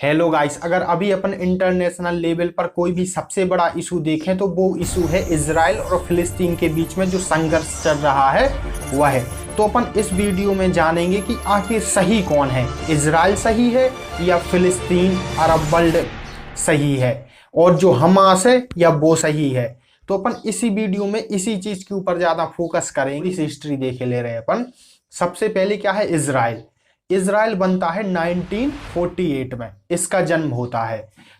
Hello guys, अगर अभी अपन international level पर कोई भी सबसे बड़ा इशू देखें तो वो इशू है इजराइल और फिलिस्तीन के बीच में जो संघर्ष चल रहा है वह है। तो अपन इस वीडियो में जानेंगे कि आखिर सही कौन है, इजराइल सही है या फिलिस्तीन अरब वर्ल्ड सही है, और जो हमास है या वो सही है। तो अपन इसी वीडियो में इसी चीज के ऊपर ज्यादा फोकस करेंगे। इस हिस्ट्री देखे ले रहे हैं अपन। सबसे पहले क्या है, इजराइल। इजराइल बनता है 1948 में, इसका जन्म होता है।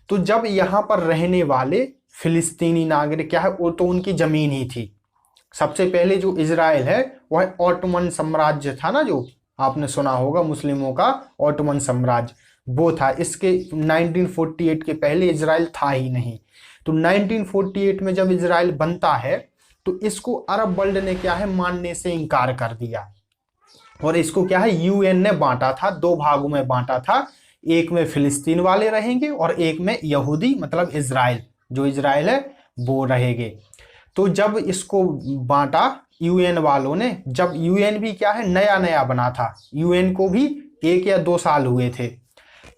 तो जब यहाँ पर रहने वाले फिलिस्तीनी नागरिक क्या है, वो तो उनकी जमीन ही थी। सबसे पहले जो इजराइल है वह ऑटोमन साम्राज्य था ना, जो आपने सुना होगा मुस्लिमों का ऑटोमन साम्राज्य, वो था। इसके 1948 के पहले इजराइल था ही नहीं। तो 1948 में जब इजराइल बनता है तो इसको अरब वर्ल्ड ने क्या है, मानने से इनकार कर दिया। और इसको क्या है, यूएन ने बांटा था, दो भागों में बांटा था। एक में फिलिस्तीन वाले रहेंगे और एक में यहूदी मतलब इजराइल, जो इजराइल है वो रहेंगे। तो जब इसको बांटा यूएन वालों ने, जब यूएन भी क्या है नया नया बना था, यूएन को भी 1 या 2 साल हुए थे।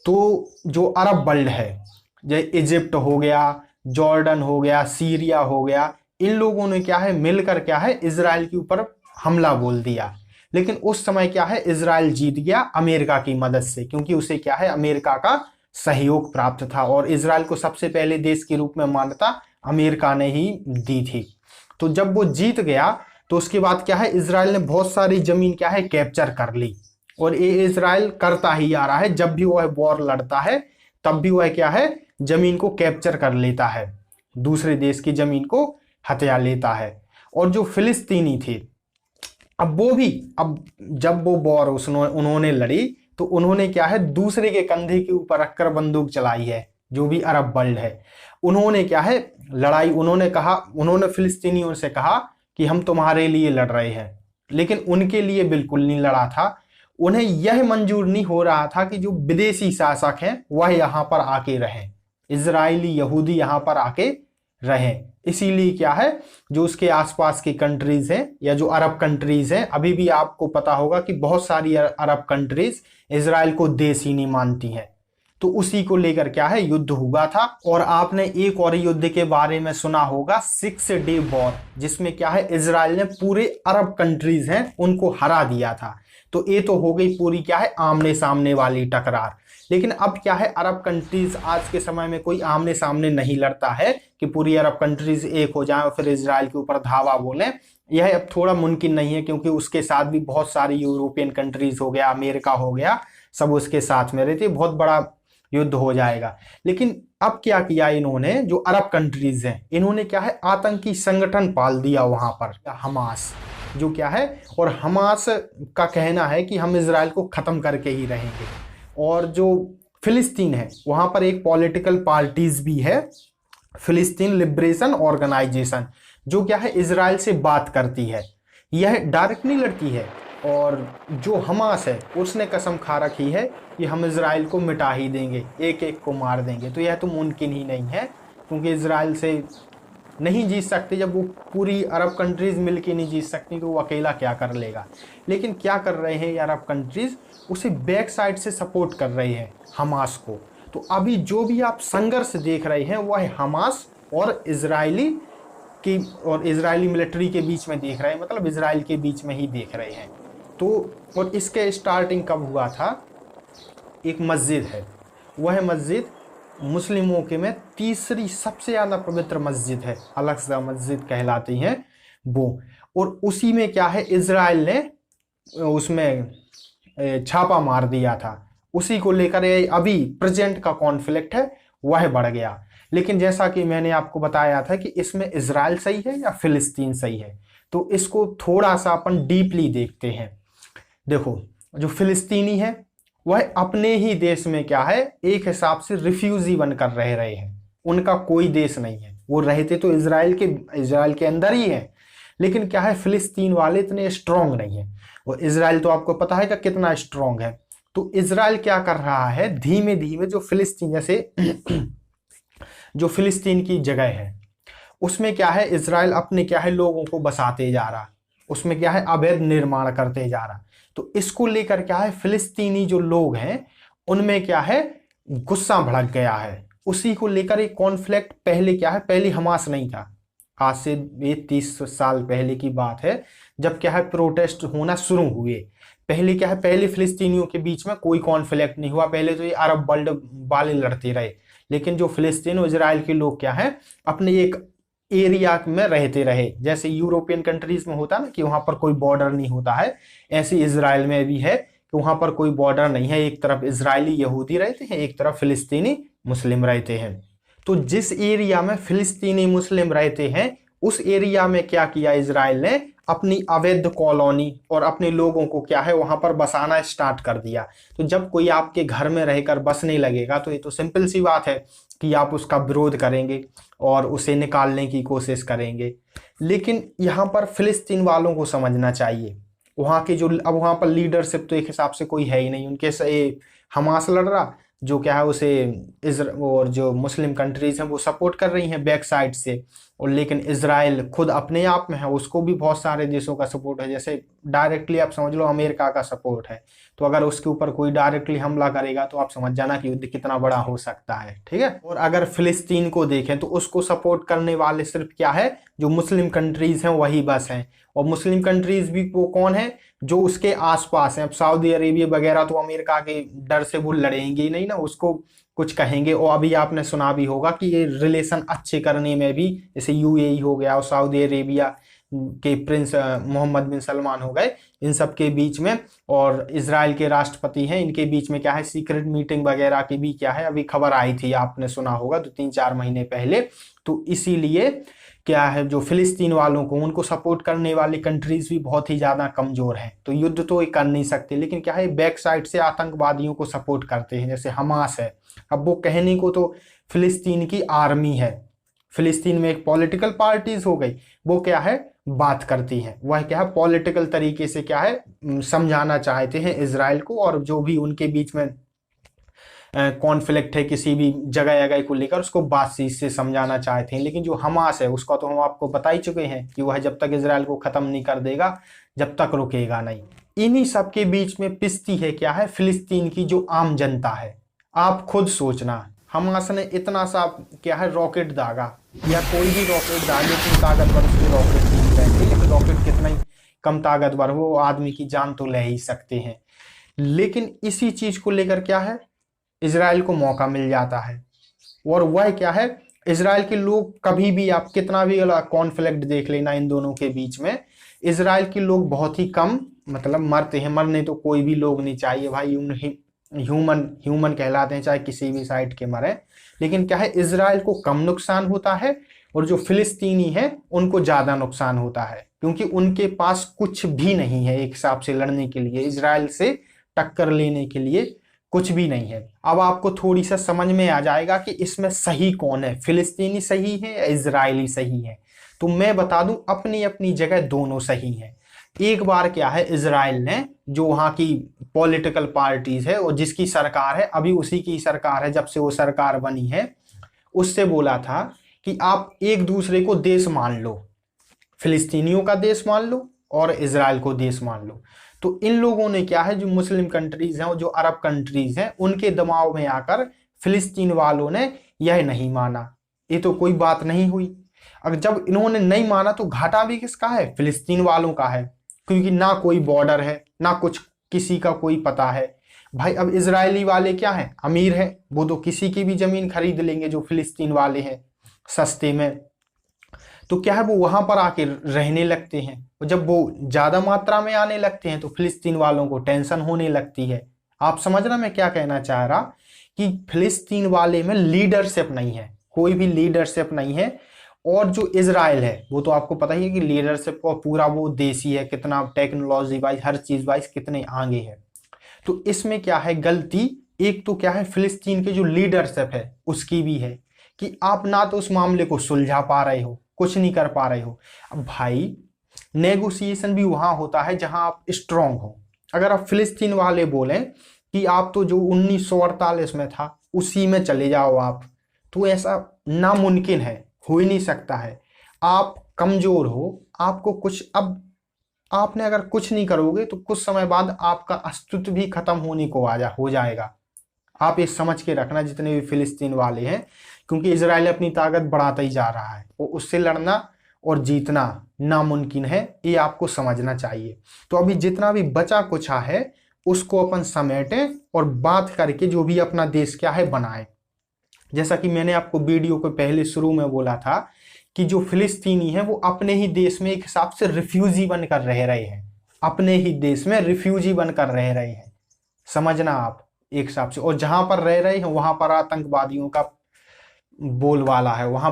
तो जो अरब वर्ल्ड है, जैसे इजिप्ट हो गया, जॉर्डन हो गया, सीरिया हो गया, इन लोगों ने क्या है मिलकर क्या है इजराइल के ऊपर हमला बोल दिया। लेकिन उस समय क्या है, इजराइल जीत गया अमेरिका की मदद से, क्योंकि उसे क्या है अमेरिका का सहयोग प्राप्त था। और इजराइल को सबसे पहले देश के रूप में मान्यता अमेरिका ने ही दी थी। तो जब वो जीत गया तो उसके बाद क्या है, इजराइल ने बहुत सारी जमीन क्या है कैप्चर कर ली। और ये इजराइल करता ही आ रहा है, जब भी वह वॉर लड़ता है तब भी वह क्या है जमीन को कैप्चर कर लेता है, दूसरे देश की जमीन को हथिया लेता है। और जो फिलिस्तीनी थे, अब वो भी, अब जब वो वॉर उन्होंने लड़ी तो उन्होंने क्या है दूसरे के कंधे के ऊपर रखकर बंदूक चलाई है, जो भी अरब वर्ल्ड है। उन्होंने क्या है लड़ाई, उन्होंने फिलिस्तीनियों से कहा कि हम तुम्हारे लिए लड़ रहे हैं, लेकिन उनके लिए बिल्कुल नहीं लड़ा था। उन्हें यह मंजूर नहीं हो रहा था कि जो विदेशी शासक हैं वह यहाँ पर आके रहें, इजरायली यहूदी यहाँ पर आके रहें। इसीलिए क्या है, जो उसके आसपास की कंट्रीज हैं या जो अरब कंट्रीज हैं, अभी भी आपको पता होगा कि बहुत सारी अरब कंट्रीज इजराइल को देश ही नहीं मानती हैं। तो उसी को लेकर क्या है युद्ध हुआ था। और आपने एक और युद्ध के बारे में सुना होगा, 6 डे वॉर, जिसमें क्या है इजराइल ने पूरे अरब कंट्रीज हैं उनको हरा दिया था। तो ये तो हो गई पूरी क्या है आमने सामने वाली टकरार। लेकिन अब क्या है, अरब कंट्रीज आज के समय में कोई आमने सामने नहीं लड़ता है कि पूरी अरब कंट्रीज एक हो जाएं और फिर इजराइल के ऊपर धावा बोलें। यह अब थोड़ा मुमकिन नहीं है, क्योंकि उसके साथ भी बहुत सारी यूरोपियन कंट्रीज हो गया, अमेरिका हो गया, सब उसके साथ में रहती है, बहुत बड़ा युद्ध हो जाएगा। लेकिन अब क्या किया इन्होंने, जो अरब कंट्रीज हैं इन्होंने क्या है आतंकी संगठन पाल दिया वहां पर, हमास, जो क्या है, और हमास का कहना है कि हम इजराइल को खत्म करके ही रहेंगे। और जो फिलिस्तीन है वहां पर एक पॉलिटिकल पार्टीज भी है, फिलिस्तीन लिबरेशन ऑर्गेनाइजेशन, जो क्या है इजराइल से बात करती है, यह डायरेक्ट नहीं लड़ती है। और जो हमास है उसने कसम खा रखी है कि हम इजराइल को मिटा ही देंगे, एक एक को मार देंगे। तो यह तो मुमकिन ही नहीं है, क्योंकि इजराइल से नहीं जीत सकते। जब वो पूरी अरब कंट्रीज मिलके नहीं जीत सकती तो वो अकेला क्या कर लेगा। लेकिन क्या कर रहे हैं ये अरब कंट्रीज, उसे बैक साइड से सपोर्ट कर रहे हैं हमास को। तो अभी जो भी आप संघर्ष देख रहे हैं वह हमास और इजरायली मिलिट्री के बीच में देख रहे हैं, मतलब इजराइल के बीच में ही देख रहे हैं। तो और इसके स्टार्टिंग कब हुआ था, एक मस्जिद है, वह मस्जिद मुस्लिमों के में तीसरी सबसे ज़्यादा पवित्र मस्जिद है, अल-अक़सा मस्जिद कहलाती है वो। और उसी में क्या है इजराइल ने उसमें छापा मार दिया था। उसी को लेकर अभी प्रेजेंट का कॉन्फ्लिक्ट है वह बढ़ गया। लेकिन जैसा कि मैंने आपको बताया था कि इसमें इजराइल सही है या फिलिस्तीन सही है, तो इसको थोड़ा सा अपन डीपली देखते हैं। देखो, जो फिलिस्तीनी है वह अपने ही देश में क्या है एक हिसाब से रिफ्यूजी बनकर रह रहे हैं, उनका कोई देश नहीं है। वो रहते तो इजराइल के अंदर ही है, लेकिन क्या है फिलिस्तीन वाले इतने स्ट्रांग नहीं है। और इजराइल तो आपको पता है कि कितना स्ट्रांग है। तो इजराइल क्या कर रहा है, धीमे धीमे जो फिलिस्तीन, जैसे जो फिलिस्तीन की जगह है उसमें क्या है इजराइल अपने क्या है लोगों को बसाते जा रहा, उसमें क्या है अवैध निर्माण करते जा रहा। तो इसको लेकर क्या है फिलिस्तीनी जो लोग हैं उनमें क्या है गुस्सा भड़क गया है। उसी को लेकर एक कॉन्फ्लिक्ट पहले क्या है, पहले हमास नहीं था, आज से ये 30 साल पहले की बात है, जब क्या है प्रोटेस्ट होना शुरू हुए। पहले क्या है, पहले फिलिस्तीनियों के बीच में कोई कॉन्फ्लिक्ट नहीं हुआ, पहले तो ये अरब वर्ल्ड वाले लड़ते रहे। लेकिन जो फिलिस्तीन और इजराइल के लोग क्या है, अपने एक एरिया में रहते रहे। जैसे यूरोपियन कंट्रीज में होता है ना कि वहां पर कोई बॉर्डर नहीं होता है, ऐसे इजराइल में भी है कि वहां पर कोई बॉर्डर नहीं है। एक तरफ इजरायली यहूदी रहते हैं, एक तरफ फिलिस्तीनी मुस्लिम रहते हैं। तो जिस एरिया में फिलिस्तीनी मुस्लिम रहते हैं, उस एरिया में क्या किया इजराइल ने, अपनी अवैध कॉलोनी और अपने लोगों को क्या है वहां पर बसाना स्टार्ट कर दिया। तो जब कोई आपके घर में रहकर बसने लगेगा तो ये तो सिंपल सी बात है कि आप उसका विरोध करेंगे और उसे निकालने की कोशिश करेंगे। लेकिन यहाँ पर फिलिस्तीन वालों को समझना चाहिए, वहाँ के जो अब वहाँ पर लीडरशिप तो एक हिसाब से कोई है ही नहीं उनके से। हमास लड़ रहा, जो क्या है उसे और जो मुस्लिम कंट्रीज हैं वो सपोर्ट कर रही हैं बैक साइड से। और लेकिन इजराइल खुद अपने आप में है, उसको भी बहुत सारे देशों का सपोर्ट है। जैसे डायरेक्टली आप समझ लो अमेरिका का सपोर्ट है, तो अगर उसके ऊपर कोई डायरेक्टली हमला करेगा तो आप समझ जाना कि युद्ध कितना बड़ा हो सकता है, ठीक है। और अगर फिलिस्तीन को देखें तो उसको सपोर्ट करने वाले सिर्फ क्या है, जो मुस्लिम कंट्रीज हैं वही बस हैं। और मुस्लिम कंट्रीज भी वो कौन है, जो उसके आसपास हैं। अब सऊदी अरेबिया वगैरह तो अमेरिका के डर से वो लड़ेंगे ही नहीं ना, उसको कुछ कहेंगे। और अभी आपने सुना भी होगा कि ये रिलेशन अच्छे करने में भी, जैसे यूएई हो गया और सऊदी अरेबिया के प्रिंस मोहम्मद बिन सलमान हो गए, इन सब के बीच में और इजराइल के राष्ट्रपति हैं, इनके बीच में क्या है सीक्रेट मीटिंग वगैरह की भी क्या है अभी खबर आई थी, आपने सुना होगा तो 3-4 महीने पहले। तो इसीलिए क्या है, जो फिलिस्तीन वालों को उनको सपोर्ट करने वाली कंट्रीज भी बहुत ही ज्यादा कमजोर हैं। तो युद्ध तो ये कर नहीं सकते, लेकिन क्या है बैक साइड से आतंकवादियों को सपोर्ट करते हैं, जैसे हमास है। अब वो कहने को तो फिलिस्तीन की आर्मी है, फिलिस्तीन में एक पॉलिटिकल पार्टीज हो गई, वो क्या है बात करती हैं, वह क्या है पॉलिटिकल तरीके से क्या है समझाना चाहते हैं इजराइल को। और जो भी उनके बीच में कॉन्फ्लिक्ट है किसी भी जगह जगह को लेकर, उसको बातचीत से समझाना चाहते हैं। लेकिन जो हमास है उसका तो हम आपको बता ही चुके हैं कि वह जब तक इजराइल को खत्म नहीं कर देगा जब तक रुकेगा नहीं। इन्हीं सब के बीच में पिसती है क्या है फिलिस्तीन की जो आम जनता है। आप खुद सोचना, हमास ने इतना सा क्या है रॉकेट दागा, या कोई भी रॉकेट दागे इतनी ताकतवर उसके रॉकेट नहीं रहते, लेकिन रॉकेट कितना ही कम ताकतवर वो आदमी की जान तो ले ही सकते हैं। लेकिन इसी चीज को लेकर क्या है इजराइल को मौका मिल जाता है। और वह क्या है, इजराइल के लोग कभी भी, आप कितना भी कॉन्फ्लिक्ट देख लेना इन दोनों के बीच में, इजराइल के लोग बहुत ही कम मतलब मरते हैं। मरने तो कोई भी लोग नहीं चाहिए भाई, ह्यूमन कहलाते हैं चाहे किसी भी साइड के मरे। लेकिन क्या है इजराइल को कम नुकसान होता है और जो फिलिस्तीनी है उनको ज्यादा नुकसान होता है, क्योंकि उनके पास कुछ भी नहीं है एक हिसाब से लड़ने के लिए, इजराइल से टक्कर लेने के लिए कुछ भी नहीं है। अब आपको थोड़ी सा समझ में आ जाएगा कि इसमें सही कौन है, फिलिस्तीनी सही है या इजरायली सही है। तो मैं बता दूं अपनी अपनी जगह दोनों सही हैं। एक बार क्या है इजराइल ने जो वहां की पॉलिटिकल पार्टीज है और जिसकी सरकार है, अभी उसी की सरकार है जब से वो सरकार बनी है, उससे बोला था कि आप एक दूसरे को देश मान लो, फिलिस्तीनियों का देश मान लो और इजराइल को देश मान लो। तो इन लोगों ने क्या है, जो मुस्लिम कंट्रीज हैं और जो अरब कंट्रीज हैं, उनके दबाव में आकर फिलिस्तीन वालों ने यह नहीं माना। ये तो कोई बात नहीं हुई। अगर जब इन्होंने नहीं माना तो घाटा भी किसका है, फिलिस्तीन वालों का है, क्योंकि ना कोई बॉर्डर है ना कुछ किसी का कोई पता है भाई। अब इजरायली वाले क्या है, अमीर है, वो तो किसी की भी जमीन खरीद लेंगे जो फिलिस्तीन वाले हैं सस्ते में। तो क्या है वो वहां पर आके रहने लगते हैं, और जब वो ज्यादा मात्रा में आने लगते हैं तो फिलिस्तीन वालों को टेंशन होने लगती है। आप समझना मैं क्या कहना चाह रहा, कि फिलिस्तीन वाले में लीडरशिप नहीं है, कोई भी लीडरशिप नहीं है। और जो इजराइल है वो तो आपको पता ही है कि लीडरशिप को पूरा वो देसी है, कितना टेक्नोलॉजी वाइज हर चीज वाइज कितने आगे है। तो इसमें क्या है गलती, एक तो क्या है फिलिस्तीन के जो लीडरशिप है उसकी भी है, कि आप ना तो उस मामले को सुलझा पा रहे हो, कुछ नहीं कर पा रहे हो। अब भाई नेगोशिएशन भी वहां होता है जहां आप स्ट्रांग हो। अगर आप फिलिस्तीन वाले बोलें कि आप तो जो 1948 में था उसी में चले जाओ आप, तो ऐसा नामुमकिन है, हो ही नहीं सकता है। आप कमजोर हो, आपको कुछ, अब आपने अगर कुछ नहीं करोगे तो कुछ समय बाद आपका अस्तित्व भी खत्म होने को हो जाएगा। आप ये समझ के रखना जितने भी फिलिस्तीन वाले हैं, क्योंकि इजराइल अपनी ताकत बढ़ाता ही जा रहा है और उससे लड़ना और जीतना नामुमकिन है, ये आपको समझना चाहिए। तो अभी जितना भी बचा कुचा है उसको अपन समेटें और बात करके जो भी अपना देश क्या है बनाएं। जैसा कि मैंने आपको वीडियो के पहले शुरू में बोला था कि जो फिलिस्तीनी है वो अपने ही देश में एक हिसाब से रिफ्यूजी बनकर रह रहे हैं, अपने ही देश में रिफ्यूजी बनकर रह रहे हैं, समझना आप एक हिसाब से। और जहां पर रह रहे हैं वहां पर आतंकवादियों का बोलबाला है, वहां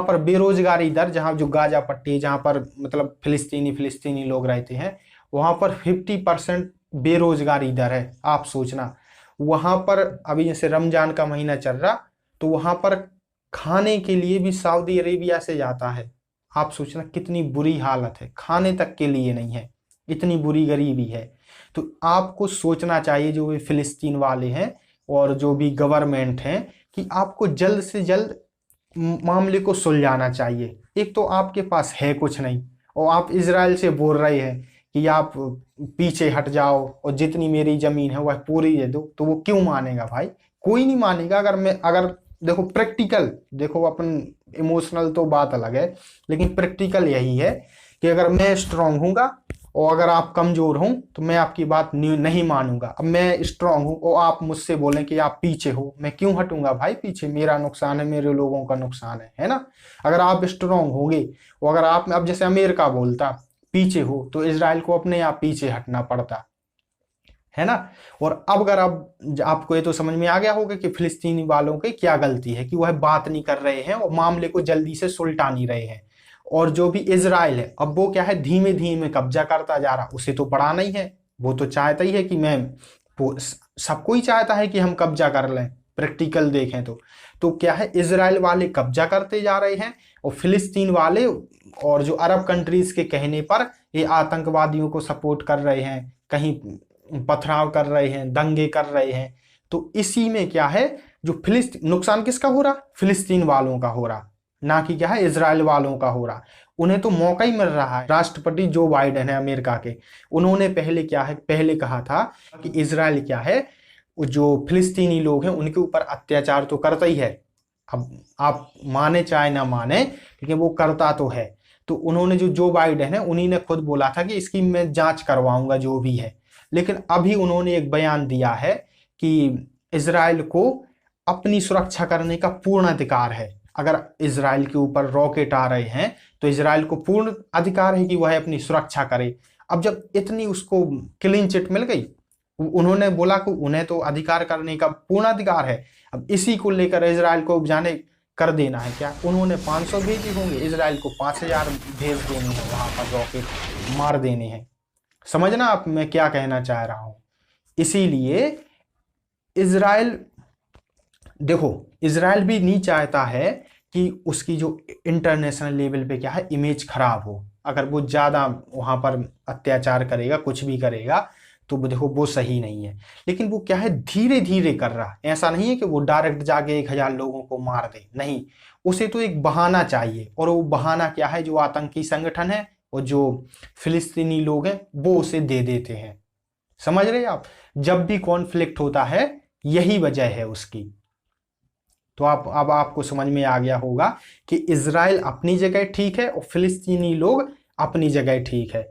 पर बेरोजगारी दर, जहां जो गाजा पट्टी जहां पर मतलब फिलिस्तीनी लोग रहते हैं वहां पर 50% बेरोजगारी दर है। आप सोचना वहां पर अभी जैसे रमजान का महीना चल रहा तो वहां पर खाने के लिए भी सऊदी अरेबिया से जाता है। आप सोचना कितनी बुरी हालत है, खाने तक के लिए नहीं है, इतनी बुरी गरीबी है। तो आपको सोचना चाहिए जो भी फिलिस्तीन वाले हैं और जो भी गवर्नमेंट हैं कि आपको जल्द से जल्द मामले को सुलझाना चाहिए। एक तो आपके पास है कुछ नहीं और आप इजराइल से बोल रहे हैं कि आप पीछे हट जाओ और जितनी मेरी जमीन है वह पूरी दे दो, तो वो क्यों मानेगा भाई? कोई नहीं मानेगा। अगर देखो प्रैक्टिकल, देखो अपन इमोशनल तो बात अलग है, लेकिन प्रैक्टिकल यही है कि अगर मैं स्ट्रांग हूँगा और अगर आप कमजोर हो तो मैं आपकी बात नहीं मानूंगा। अब मैं स्ट्रांग हूं और आप मुझसे बोलें कि आप पीछे हो, मैं क्यों हटूंगा भाई पीछे? मेरा नुकसान है, मेरे लोगों का नुकसान है ना। अगर आप स्ट्रांग होंगे और अगर आप, अब जैसे अमेरिका बोलता पीछे हो तो इजराइल को अपने आप पीछे हटना पड़ता है ना। और अब अगर आपको ये तो समझ में आ गया होगा कि फिलिस्तीनी वालों की क्या गलती है कि वह बात नहीं कर रहे हैं और मामले को जल्दी से सुलझा नहीं रहे हैं। और जो भी इजराइल है अब वो क्या है, धीमे धीमे कब्जा करता जा रहा, उसे तो बढ़ाना ही है। वो तो चाहता ही है कि सबको ही चाहता है कि हम कब्जा कर लें, प्रैक्टिकल देखें तो क्या है, इजराइल वाले कब्जा करते जा रहे हैं और फिलिस्तीन वाले और जो अरब कंट्रीज के कहने पर ये आतंकवादियों को सपोर्ट कर रहे हैं, कहीं पथराव कर रहे हैं, दंगे कर रहे हैं। तो इसी में क्या है, जो नुकसान किसका हो रहा? फिलिस्तीन वालों का हो रहा, ना कि क्या है इजराइल वालों का हो रहा। उन्हें तो मौका ही मिल रहा है। राष्ट्रपति जो बाइडेन है अमेरिका के, उन्होंने पहले कहा था कि इजराइल क्या है, जो फिलिस्तीनी लोग हैं उनके ऊपर अत्याचार तो करता ही है। अब आप माने चाहे ना माने, लेकिन वो करता तो है। तो उन्होंने जो बाइडेन है उन्हीं ने खुद बोला था कि इसकी मैं जांच करवाऊंगा जो भी है। लेकिन अभी उन्होंने एक बयान दिया है कि इजराइल को अपनी सुरक्षा करने का पूर्ण अधिकार है। अगर इजराइल के ऊपर रॉकेट आ रहे हैं तो इजराइल को पूर्ण अधिकार है कि वह अपनी सुरक्षा करे। अब जब इतनी उसको क्लीन चिट मिल गई, उन्होंने बोला कि उन्हें तो अधिकार करने का पूर्ण अधिकार है। अब इसी को लेकर इजराइल को जाने कर देना है क्या? उन्होंने 500 भेजे होंगे, इजराइल को 5000 भेज देने हैं, वहां पर रॉकेट मार देने हैं। समझना आप मैं क्या कहना चाह रहा हूं। इसीलिए इजराइल, देखो इजराइल भी नहीं चाहता है कि उसकी जो इंटरनेशनल लेवल पे क्या है इमेज खराब हो। अगर वो ज्यादा वहां पर अत्याचार करेगा, कुछ भी करेगा, तो देखो वो सही नहीं है। लेकिन वो क्या है धीरे धीरे कर रहा, ऐसा नहीं है कि वो डायरेक्ट जाके 1000 लोगों को मार दे, नहीं। उसे तो एक बहाना चाहिए, और वो बहाना क्या है, जो आतंकी संगठन है और जो फिलिस्तीनी लोग हैं वो उसे दे देते हैं। समझ रहे आप? जब भी कॉन्फ्लिक्ट होता है यही वजह है उसकी। तो अब आपको समझ में आ गया होगा कि इजराइल अपनी जगह ठीक है और फिलिस्तीनी लोग अपनी जगह ठीक है।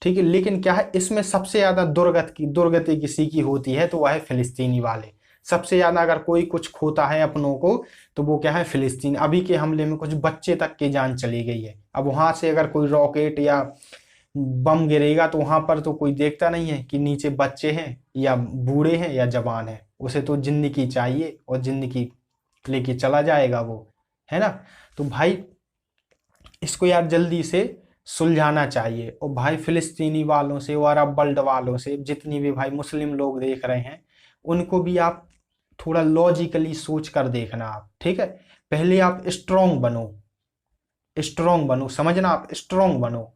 ठीक है, लेकिन क्या है, इसमें सबसे ज्यादा दुर्गति किसी की होती है तो वह है फिलिस्तीनी वाले। सबसे ज्यादा अगर कोई कुछ खोता है अपनों को तो वो क्या है, फिलिस्तीन। अभी के हमले में कुछ बच्चे तक की जान चली गई है। अब वहां से अगर कोई रॉकेट या बम गिरेगा तो वहां पर तो कोई देखता नहीं है कि नीचे बच्चे हैं या बूढ़े हैं या जवान है। उसे तो जिंदगी चाहिए और जिंदगी लेके चला जाएगा वो, है ना। तो भाई इसको यार जल्दी से सुलझाना चाहिए। और भाई फिलिस्तीनी वालों से और अरब वर्ल्ड वालों से, जितनी भी भाई मुस्लिम लोग देख रहे हैं, उनको भी आप थोड़ा लॉजिकली सोच कर देखना आप, ठीक है। पहले आप स्ट्रांग बनो, समझना, आप स्ट्रांग बनो,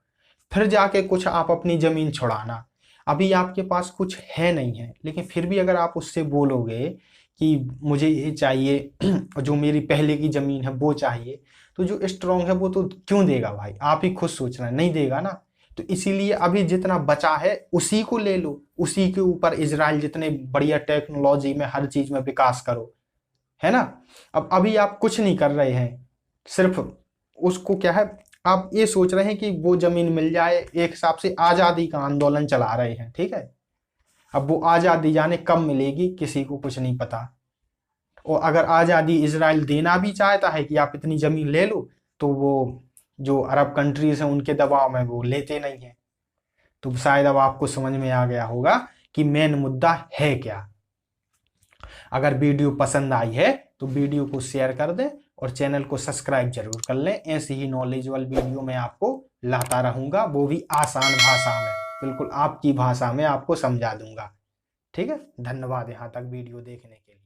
फिर जाके कुछ आप अपनी जमीन छुड़ाना। अभी आपके पास कुछ है नहीं है, लेकिन फिर भी अगर आप उससे बोलोगे कि मुझे ये चाहिए, जो मेरी पहले की जमीन है वो चाहिए, तो जो स्ट्रांग है वो तो क्यों देगा भाई? आप ही खुद सोचना, नहीं देगा ना। तो इसीलिए अभी जितना बचा है उसी को ले लो, उसी के ऊपर इजराइल जितने बढ़िया टेक्नोलॉजी में हर चीज में विकास करो, है ना। अब अभी आप कुछ नहीं कर रहे हैं, सिर्फ उसको क्या है, आप ये सोच रहे हैं कि वो जमीन मिल जाए, एक हिसाब से आजादी का आंदोलन चला रहे हैं, ठीक है। अब वो आजादी जाने कब मिलेगी किसी को कुछ नहीं पता। और अगर आजादी इजराइल देना भी चाहता है कि आप इतनी जमीन ले लो, तो वो जो अरब कंट्रीज हैं उनके दबाव में वो लेते नहीं है। तो शायद अब आपको समझ में आ गया होगा कि मेन मुद्दा है क्या। अगर वीडियो पसंद आई है तो वीडियो को शेयर कर दें और चैनल को सब्सक्राइब जरूर कर लें। ऐसे ही नॉलेजेबल वीडियो मैं आपको लाता रहूंगा, वो भी आसान भाषा में, बिल्कुल आपकी भाषा में आपको समझा दूंगा। ठीक है, धन्यवाद यहाँ तक वीडियो देखने के लिए।